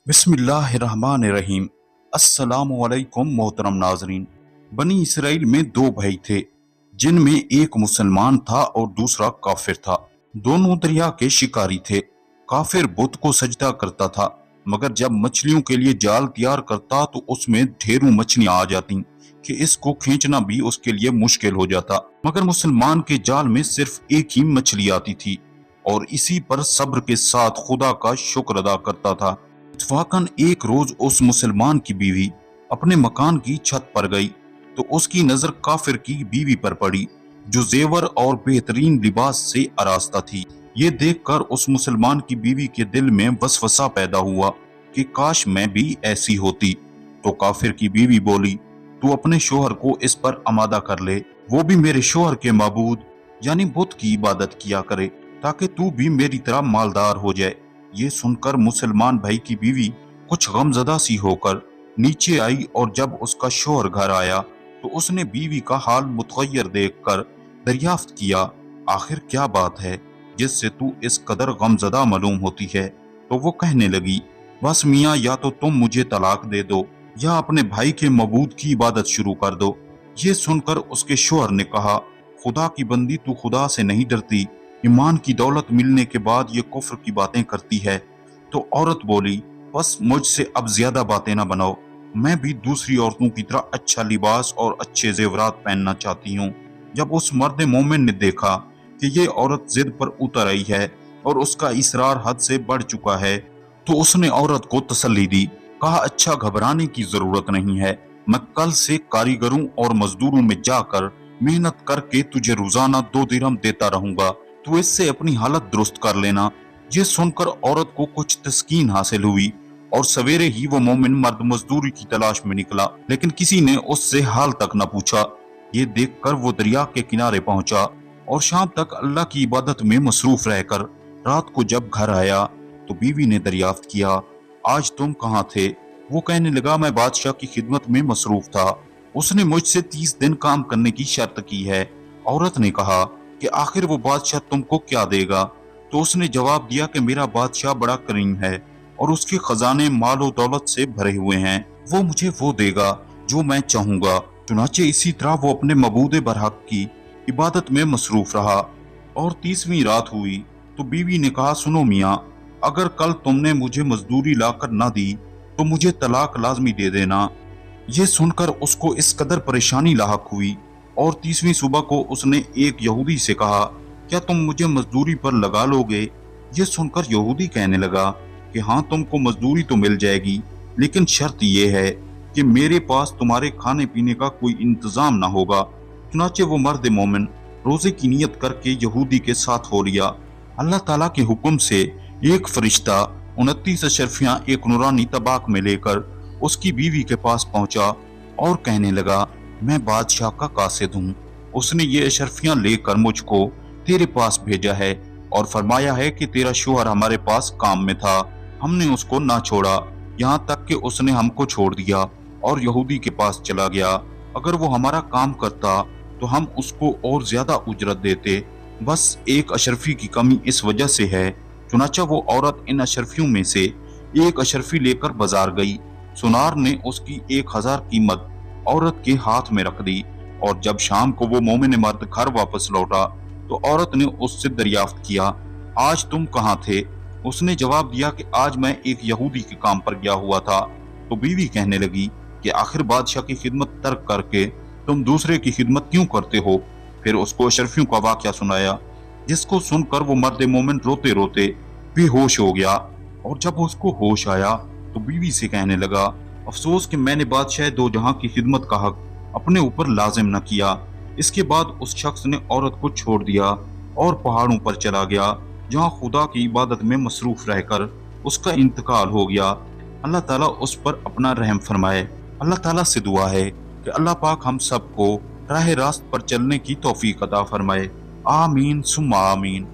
बिस्मिल्लाहिर्रहमानिर्रहीम। अस्सलामुअलैकुम मोहतरम नाजरीन। बनी इसराइल में दो भाई थे जिनमें एक मुसलमान था और दूसरा काफिर था। दोनों दरिया के शिकारी थे। काफिर बुत को सजदा करता था, मगर जब मछलियों के लिए जाल तैयार करता तो उसमें ढेरों मछलियां आ जाती कि इसको खींचना भी उसके लिए मुश्किल हो जाता। मगर मुसलमान के जाल में सिर्फ एक ही मछली आती थी और इसी पर सब्र के साथ खुदा का शुक्र अदा करता था। इत्तफाकन एक रोज उस मुसलमान की बीवी अपने मकान की छत पर गई तो उसकी नजर काफिर की बीवी पर पड़ी जो जेवर और बेहतरीन लिबास से आरास्ता थी। ये देखकर उस मुसलमान की बीवी के दिल में वसवसा पैदा हुआ कि काश मैं भी ऐसी होती। तो काफिर की बीवी बोली, तू अपने शोहर को इस पर आमादा कर ले, वो भी मेरे शोहर के माबूद यानी बुत की इबादत किया करे ताकि तू भी मेरी तरह मालदार हो जाए। ये सुनकर मुसलमान भाई की बीवी कुछ गमजदा सी होकर नीचे आई और जब उसका शोहर घर आया तो उसने बीवी का हाल मुतगय्यर देखकर दरियाफ्त किया, आखिर क्या बात है जिससे तू इस कदर गमजदा मालूम होती है। तो वो कहने लगी, बस मियाँ, या तो तुम मुझे तलाक दे दो या अपने भाई के मबूद की इबादत शुरू कर दो। ये सुनकर उसके शोहर ने कहा, खुदा की बंदी, तू खुदा से नहीं डरती? ईमान की दौलत मिलने के बाद ये कुफ्र की बातें करती है। तो औरत बोली, बस मुझसे अब ज्यादा बातें ना बनाओ, मैं भी दूसरी औरतों की तरह अच्छा लिबास और अच्छे जेवरात पहनना चाहती हूँ। जब उस मर्द मोमिन ने देखा कि ये औरत जिद पर उतर आई है और उसका इसरार हद से बढ़ चुका है तो उसने औरत को तसल्ली दी। कहा, अच्छा, घबराने की जरूरत नहीं है, मैं कल से कारीगरों और मजदूरों में जाकर मेहनत करके तुझे रोजाना 2 दिरहम देता रहूंगा, तो इससे अपनी हालत दुरुस्त कर लेना। ये सुनकर औरत को कुछ तस्कीन हासिल हुई और सवेरे ही वो मोमिन मर्द मजदूरी की तलाश में निकला, लेकिन किसी ने उससे हाल तक न पूछा। ये देखकर वो दरिया के किनारे पहुंचा और शाम तक अल्लाह की इबादत में मसरूफ रहकर रात को जब घर आया तो बीवी ने दरियाफ्त किया, आज तुम कहाँ थे? वो कहने लगा, मैं बादशाह की खिदमत में मसरूफ था, उसने मुझसे 30 दिन काम करने की शर्त की है। औरत ने कहा कि आखिर वो बादशाह तुमको क्या देगा? तो उसने जवाब दिया कि मेरा बादशाह बड़ा करीम है और उसके खजाने मालो दौलत से भरे हुए हैं, वो मुझे वो देगा जो मैं चाहूंगा। चुनाचे इसी तरह वो अपने मबूदे बरहक की इबादत में मसरूफ रहा और 30वीं रात हुई तो बीवी ने कहा, सुनो मियाँ, अगर कल तुमने मुझे मजदूरी लाकर ना दी तो मुझे तलाक लाजमी दे देना। ये सुनकर उसको इस कदर परेशानी लाहक हुई और 30वीं सुबह को उसने एक यहूदी से कहा, क्या तुम मुझे मजदूरी पर लगा लोगे? ये सुनकर यहूदी कहने लगा कि हाँ, तुमको मजदूरी तो मिल जाएगी, लेकिन शर्त ये है कि मेरे पास तुम्हारे खाने पीने का कोई इंतजाम ना होगा। चुनाचे वो मर्द मोमिन रोजे की नियत करके यहूदी के साथ हो लिया। अल्लाह ताला के हुक्म से एक फरिश्ता 29 अशरफियां एक नूरानी तबाक में लेकर उसकी बीवी के पास पहुंचा और कहने लगा, मैं बादशाह का कासिद हूँ, उसने ये अशरफियां लेकर मुझको तेरे पास भेजा है और फरमाया है कि तेरा शोहर हमारे पास काम में था, हमने उसको ना छोड़ा, यहाँ तक कि उसने हमको छोड़ दिया और यहूदी के पास चला गया। अगर वो हमारा काम करता तो हम उसको और ज्यादा उजरत देते, बस एक अशरफी की कमी इस वजह से है। चुनाचा वो औरत इन अशरफियों में से एक अशरफी लेकर बाजार गई। सुनार ने उसकी 1000 कीमत औरत के हाथ में रख दी और जब शाम को वो मोमिन मर्द घर वापस लौटा तो औरत ने उससे दरियाफ्त किया, आज तुम कहाँ थे? उसने जवाब दिया कि आज मैं एक यहूदी के काम पर गया हुआ था। तो बीवी कहने लगी कि आखिर बादशाह की खिदमत तर्क करके तुम दूसरे की खिदमत क्यों करते हो? फिर उसको अशरफियों का वाकया सुनाया, जिसको सुनकर वो मर्द मोमिन रोते रोते बेहोश हो गया और जब उसको होश आया तो बीवी से कहने लगा, अफसोस कि मैंने बादशाह दो जहां की खिदमत का हक अपने ऊपर लाजिम न किया। इसके बाद उस शख्स ने औरत को छोड़ दिया और पहाड़ों पर चला गया जहां खुदा की इबादत में मसरूफ रहकर उसका इंतकाल हो गया। अल्लाह ताला उस पर अपना रहम फरमाए। अल्लाह ताला से दुआ है कि अल्लाह पाक हम सबको राह रास्त पर चलने की तौफीक अता फरमाए। आमीन सुम्मा आमीन।